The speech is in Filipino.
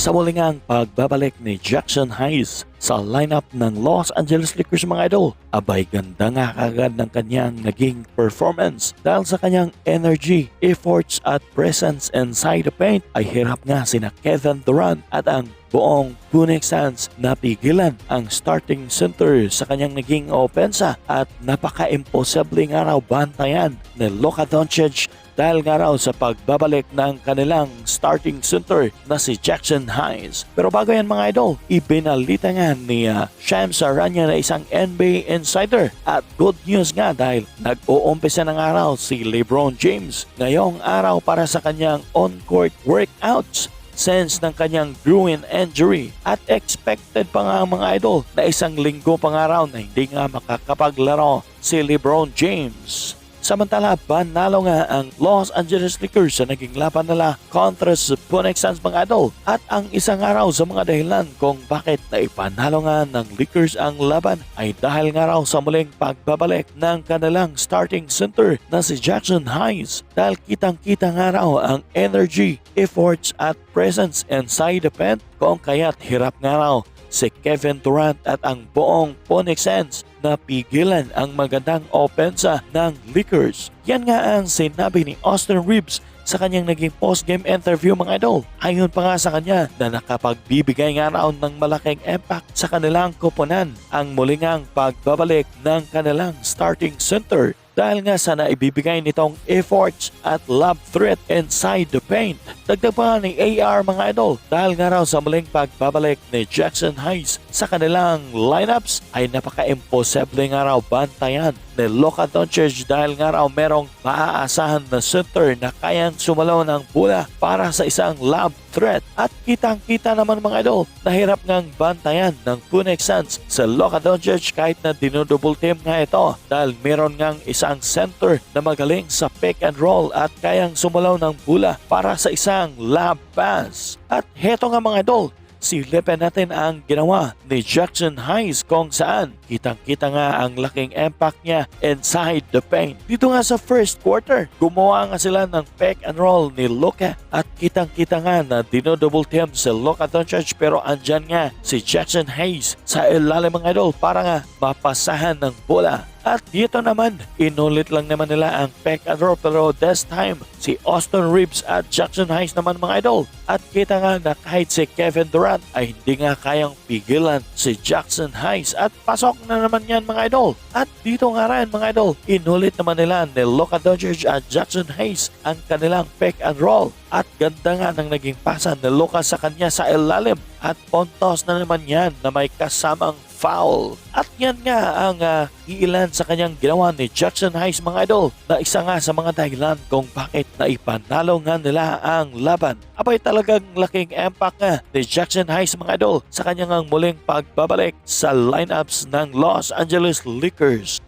Sa muli ngang pagbabalik ni Jackson Hayes sa lineup ng Los Angeles Lakers mga idol, abay ganda nga kagad ng kanyang naging performance dahil sa kanyang energy, efforts at presence inside the paint ay hirap nga sina Kevin Durant at ang buong Phoenix Suns napigilan ang starting center sa kanyang naging opensa at napaka-imposible nga raw bantayan ni Luka Doncic dahil nga raw sa pagbabalik ng kanilang starting center na si Jackson Hayes. Pero bago yan mga idol, ibinalita nga ni Shams Charania na isang NBA insider at good news nga dahil nag-uumpisa ng araw si LeBron James ngayong araw para sa kanyang on-court workouts since ng kanyang groin injury at expected pa nga mga idol na isang linggo pa nga raw na hindi nga makakapaglaro si LeBron James. Samantala, panalo nga ang Los Angeles Lakers sa naging laban nila kontra sa Phoenix Suns mga idol. At ang isang araw sa mga dahilan kung bakit naipanalo nga ng Lakers ang laban ay dahil nga raw sa muling pagbabalik ng kanilang starting center na si Jackson Hayes. Dahil kitang-kita nga raw ang energy, efforts at presence inside the paint kung kaya't hirap nga raw si Kevin Durant at ang buong Phoenix Suns na pigilan ang magandang opensa ng Lakers. Yan nga ang sinabi ni Austin Reeves sa kanyang naging post-game interview mga idol. Ayon pa nga sa kanya na nakapagbibigay nga raw ng malaking impact sa kanilang koponan ang muling ang pagbabalik ng kanilang starting center dahil nga sa naibibigay nitong efforts at lob threat inside the paint. Dagdag pa nga ni AR mga idol dahil nga raw sa muling pagbabalik ni Jackson Hayes sa kanilang lineups ay napaka-imposible nga raw bantayan ni Luka Doncic dahil nga raw merong maaasahan na center na kayang sumalaw ng bola para sa isang lob threat. At kitang-kita naman mga idol na hirap ngang bantayan ng Phoenix Suns sa Luka Doncic kahit na dinodouble team nga ito dahil meron ngang isang center na magaling sa pick and roll at kayang sumalaw ng bola para sa isang lob pass. At heto nga mga idol, silipin natin ang ginawa ni Jackson Hayes kung saan kitang-kita nga ang laking impact niya inside the paint. Dito nga sa first quarter, gumawa nga sila ng pick and roll ni Luka at kitang-kita nga na dinodouble team si Luka Doncic pero andyan nga si Jackson Hayes sa ilalim mga idol para nga mapasahan ng bola. At dito naman, inulit lang naman nila ang pick and roll pero this time, si Austin Reeves at Jackson Hayes naman mga idol. At kita nga na kahit si Kevin Durant ay hindi nga kayang pigilan si Jackson Hayes at pasok na naman yan mga idol. At dito nga rin mga idol, inulit naman nila ni Luka Doncic at Jackson Hayes ang kanilang pick and roll. At ganda nga ng naging pasa ni Luka sa kanya sa ilalim at pontos na naman yan na may kasamang foul. At yan nga ang iilan sa kanyang ginawa ni Jackson Hayes mga idol na isa nga sa mga dahilan kung bakit naipanalo nga nila ang laban. Abay talagang laking impact nga ni Jackson Hayes mga idol sa kanyang muling pagbabalik sa lineups ng Los Angeles Lakers.